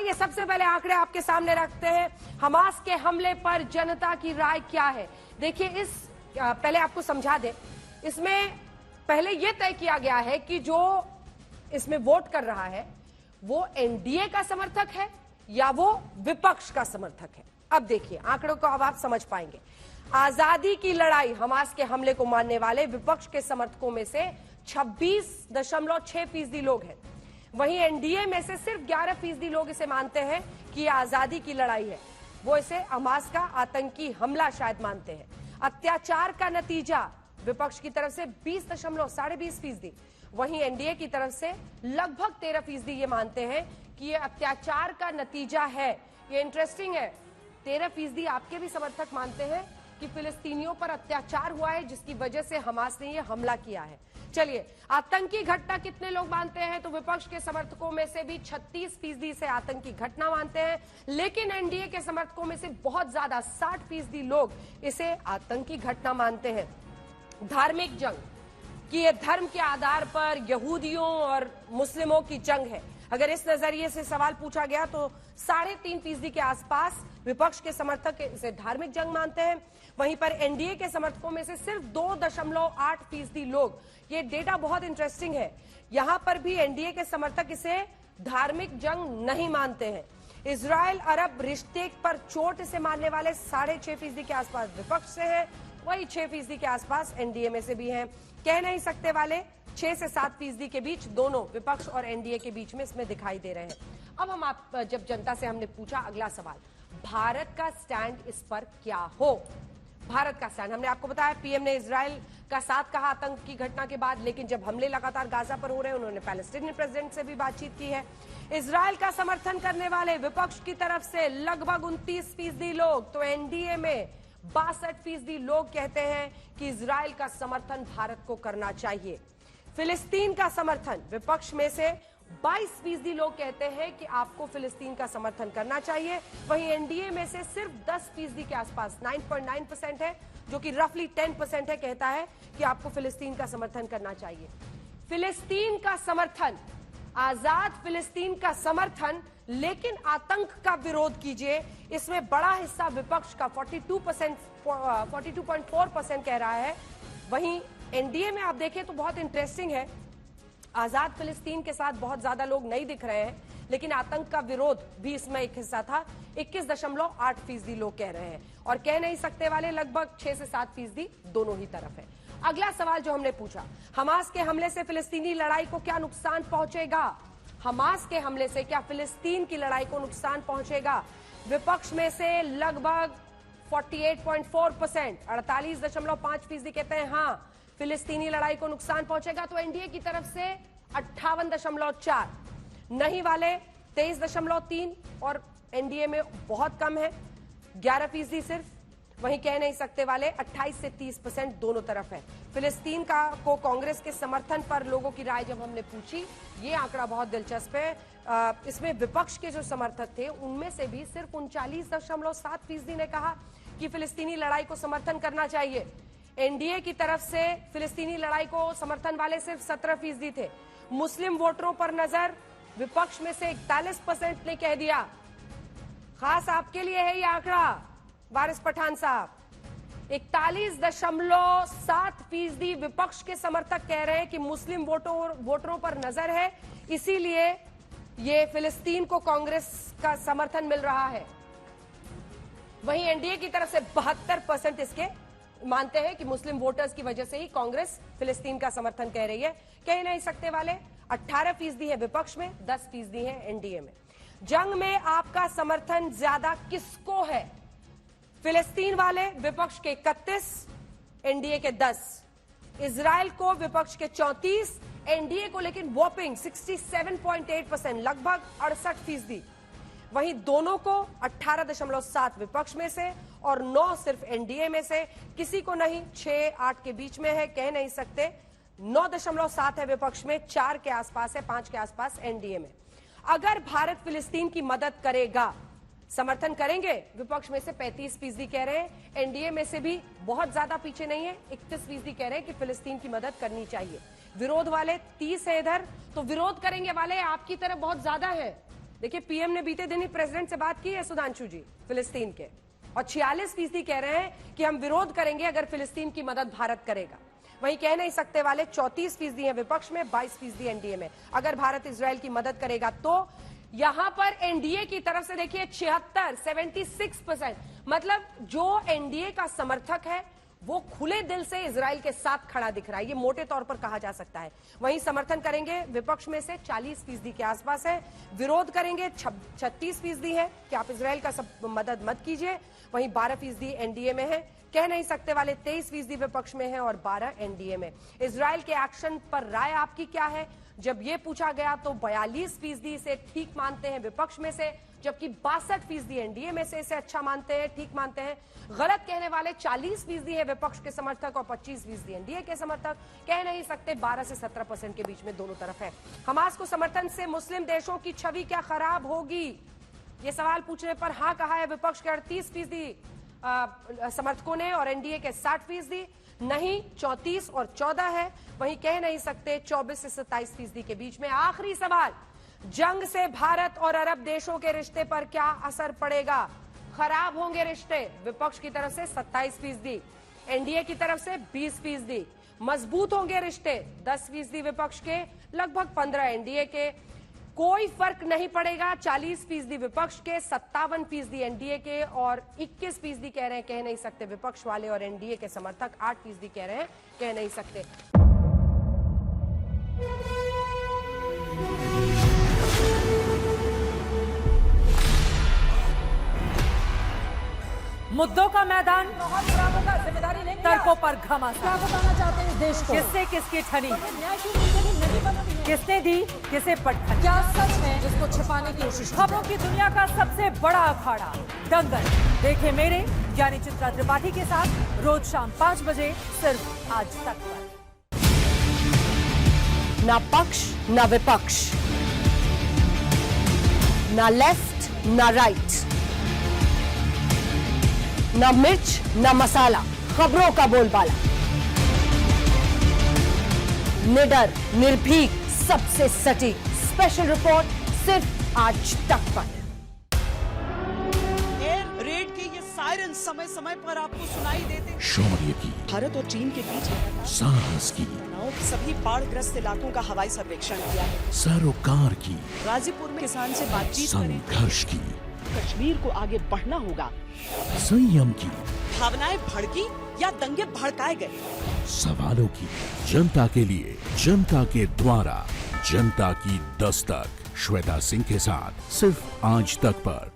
आइए सबसे पहले आंकड़े आपके सामने रखते हैं। हमास के हमले पर जनता की राय क्या है? देखिए, पहले आपको समझा दे, इसमें पहले यह तय किया गया है कि जो इसमें वोट कर रहा है वो एनडीए का समर्थक है या वो विपक्ष का समर्थक है। अब देखिए आंकड़ों को, अब आप समझ पाएंगे। आजादी की लड़ाई हमास के हमले को मानने वाले विपक्ष के समर्थकों में से 26.6% लोग हैं। वहीं एनडीए में से सिर्फ 11% लोग इसे मानते हैं कि यह आजादी की लड़ाई है। वो इसे हमास का आतंकी हमला शायद मानते हैं। अत्याचार का नतीजा विपक्ष की तरफ से 20.20%, वहीं एनडीए की तरफ से लगभग 13% ये मानते हैं कि ये अत्याचार का नतीजा है। ये इंटरेस्टिंग है, 13% आपके भी समर्थक मानते हैं कि फिलिस्तीनियों पर अत्याचार हुआ है जिसकी वजह से हमास ने ये हमला किया है। चलिए, आतंकी घटना कितने लोग मानते हैं? तो विपक्ष के समर्थकों में से भी 36% इसे आतंकी घटना मानते हैं, लेकिन एनडीए के समर्थकों में से बहुत ज्यादा 60% लोग इसे आतंकी घटना मानते हैं। धार्मिक जंग कि ये धर्म के आधार पर यहूदियों और मुस्लिमों की जंग है, अगर इस नजरिए से सवाल पूछा गया तो 3.5% के आसपास विपक्ष के समर्थक इसे धार्मिक जंग मानते हैं। वहीं पर एनडीए के समर्थकों में से सिर्फ 2.8% लोग, ये डेटा बहुत इंटरेस्टिंग है, यहां पर भी एनडीए के समर्थक इसे धार्मिक जंग नहीं मानते हैं। इजराइल अरब रिश्ते पर चोट इसे मानने वाले 6.5% के आसपास विपक्ष से है, वही 6% के आसपास एनडीए में से भी हैं। कह नहीं सकते वाले 6 से 7% के बीच, दोनों विपक्ष और एनडीए के बीच में इसमें दिखाई दे रहे हैं। अब जब जनता से हमने पूछा अगला सवाल, भारत का स्टैंड इस पर क्या हो? भारत का स्टैंड, हमने आपको बताया पीएम ने इजराइल का साथ कहा आतंक की घटना के बाद, लेकिन जब हमले लगातार गाजा पर हो रहे हैं उन्होंने पैलेस्टीनियन प्रेसिडेंट से भी बातचीत की है। इजराइल का समर्थन करने वाले विपक्ष की तरफ से लगभग 29% लोग, तो एनडीए में 62% लोग कहते हैं कि इजराइल का समर्थन भारत को करना चाहिए। फिलिस्तीन का समर्थन विपक्ष में से 22% लोग कहते हैं कि आपको फिलिस्तीन का समर्थन करना चाहिए। वहीं एनडीए में से सिर्फ 10% के आसपास 9.9% है, जो कि रफली 10% है, कहता है कि आपको फिलिस्तीन का समर्थन करना चाहिए। फिलिस्तीन का समर्थन, आजाद फिलिस्तीन का समर्थन, लेकिन आतंक का विरोध कीजिए, इसमें बड़ा हिस्सा विपक्ष का 42.4% कह रहा है। वहीं एनडीए में आप देखें तो बहुत इंटरेस्टिंग है, आजाद फिलिस्तीन के साथ बहुत ज्यादा लोग नहीं दिख रहे हैं, लेकिन आतंक का विरोध भी इसमें एक हिस्सा था, 21.8% लोग कह रहे हैं, और कह नहीं सकते वाले लगभग 6 से 7% दोनों ही तरफ है। अगला सवाल जो हमने पूछा, हमास के हमले से फिलिस्तीनी लड़ाई को क्या नुकसान पहुंचेगा? हमास के हमले से क्या फिलिस्तीन की लड़ाई को नुकसान पहुंचेगा? विपक्ष में से लगभग 48.4%, 48.5% कहते हैं हाँ फिलिस्तीनी लड़ाई को नुकसान पहुंचेगा, तो एनडीए की तरफ से 58.4, नहीं वाले 23.3, और एनडीए में बहुत कम है 11% सिर्फ। वहीं कह नहीं सकते वाले 28 से 30% दोनों तरफ है। फिलिस्तीन को कांग्रेस के समर्थन पर लोगों की राय जब हमने पूछी, ये आंकड़ा बहुत दिलचस्प है, इसमें विपक्ष के जो समर्थक थे उनमें से भी सिर्फ 39.7% ने कहा कि फिलिस्तीनी लड़ाई को समर्थन करना चाहिए। एनडीए की तरफ से फिलिस्तीनी लड़ाई को समर्थन वाले सिर्फ 17% थे। मुस्लिम वोटरों पर नजर, विपक्ष में से 41% ने कह दिया, खास आपके लिए है ये आंकड़ा वारिस पठान साहब, 41.7% विपक्ष के समर्थक कह रहे हैं कि मुस्लिम वोटरों पर नजर है, इसीलिए ये फिलिस्तीन को कांग्रेस का समर्थन मिल रहा है। वहीं एनडीए की तरफ से 72% इसके मानते हैं कि मुस्लिम वोटर्स की वजह से ही कांग्रेस फिलिस्तीन का समर्थन कह रही है। कह नहीं सकते वाले 18% है विपक्ष में, 10% है एनडीए में। जंग में आपका समर्थन ज्यादा किसको है? फिलिस्तीन वाले विपक्ष के 31, एनडीए के 10, इजराइल को विपक्ष के 34, एनडीए को लेकिन वॉपिंग 67.8%, लगभग 68%। वहीं दोनों को 18.7 विपक्ष में से और 9 सिर्फ एनडीए में से, किसी को नहीं 6-8 के बीच में है, कह नहीं सकते। 9.7 है विपक्ष में, 4 के आसपास है, 5 के आसपास एनडीए में। अगर भारत फिलिस्तीन की मदद करेगा, समर्थन करेंगे, विपक्ष में से 35% कह रहे हैं, एनडीए में से भी बहुत ज्यादा पीछे नहीं है, 31% कह रहे हैं कि फिलिस्तीन की मदद करनी चाहिए। विरोध वाले 30 है इधर, तो विरोध करेंगे वाले आपकी तरफ बहुत ज्यादा है, देखिए, पीएम ने बीते दिन ही प्रेसिडेंट से बात की है, सुधांशु जी, फिलिस्तीन के, और 46% कह रहे हैं कि हम विरोध करेंगे अगर फिलिस्तीन की मदद भारत करेगा। वहीं कह नहीं सकते वाले 34% हैं विपक्ष में, 22% एनडीए में। अगर भारत इजरायल की मदद करेगा तो यहां पर एनडीए की तरफ से देखिए 76% मतलब जो एनडीए का समर्थक है वो खुले दिल से इजराइल के साथ खड़ा दिख रहा है, ये मोटे तौर पर कहा जा सकता है। वहीं समर्थन करेंगे विपक्ष में से 40% के आसपास है, विरोध करेंगे 36% है कि आप इजराइल का सब मदद मत कीजिए। वहीं 12% एनडीए में है, कह नहीं सकते वाले 23% विपक्ष में है और 12 एनडीए में। इजराइल के एक्शन पर राय आपकी क्या है? जब ये पूछा गया तो 42% इसे ठीक मानते हैं विपक्ष में से, जबकि 62% एनडीए में से इसे अच्छा मानते हैं, ठीक मानते हैं। गलत कहने वाले 40% है विपक्ष के समर्थक और 25% एनडीए के समर्थक। कह नहीं सकते 12 से 17% के बीच में दोनों तरफ है। हमास को समर्थन से मुस्लिम देशों की छवि क्या खराब होगी? ये सवाल पूछने पर हाँ कहा है विपक्ष के 38% समर्थकों ने और एनडीए के 60%, नहीं 34 और 14 है। वहीं कह नहीं सकते 24 से 27% के बीच में। आखिरी सवाल, जंग से भारत और अरब देशों के रिश्ते पर क्या असर पड़ेगा? खराब होंगे रिश्ते, विपक्ष की तरफ से 27%, एनडीए की तरफ से 20%। मजबूत होंगे रिश्ते, 10% विपक्ष के, लगभग 15 एनडीए के। कोई फर्क नहीं पड़ेगा, 40% विपक्ष के, 57% एनडीए के और 21% कह रहे हैं कह नहीं सकते विपक्ष वाले और एनडीए के समर्थक 8% कह रहे हैं कह नहीं सकते। मुद्दों का मैदान, जिम्मेदारी नहीं, तर्कों पर घमासान, क्या बताना चाहते हैं इस देश को? किससे किसकी ठनी, न्याय की जिंदगी नहीं बनती है। किसने दी किसे पटखनी। क्या सच है जिसको छिपाने की कोशिश? खबरों की दुनिया का सबसे बड़ा अखाड़ा दंगल देखे मेरे यानी चित्रा त्रिपाठी के साथ रोज शाम 5 बजे सिर्फ आज तक पर। ना पक्ष ना विपक्ष, ना लेफ्ट ना राइट, ना मिर्च ना मसाला, खबरों का बोलबाला, निडर निर्भीक सबसे सटीक स्पेशल रिपोर्ट सिर्फ आज तक पर। एयर रेड के ये सायरन समय समय पर आपको सुनाई देते। शौर्य की, भारत और चीन के बीच साहस की, सभी बाढ़ग्रस्त इलाकों का हवाई सर्वेक्षण किया है। सरोकार की, गाजीपुर में किसान से बातचीत करें। संघर्ष की, कश्मीर को आगे बढ़ना होगा। संयम की, भावनाएं भड़की या दंगे भड़काए गए, सवालों की, जनता के लिए, जनता के द्वारा, जनता की दस्तक। श्वेता सिंह के साथ सिर्फ आज तक पर।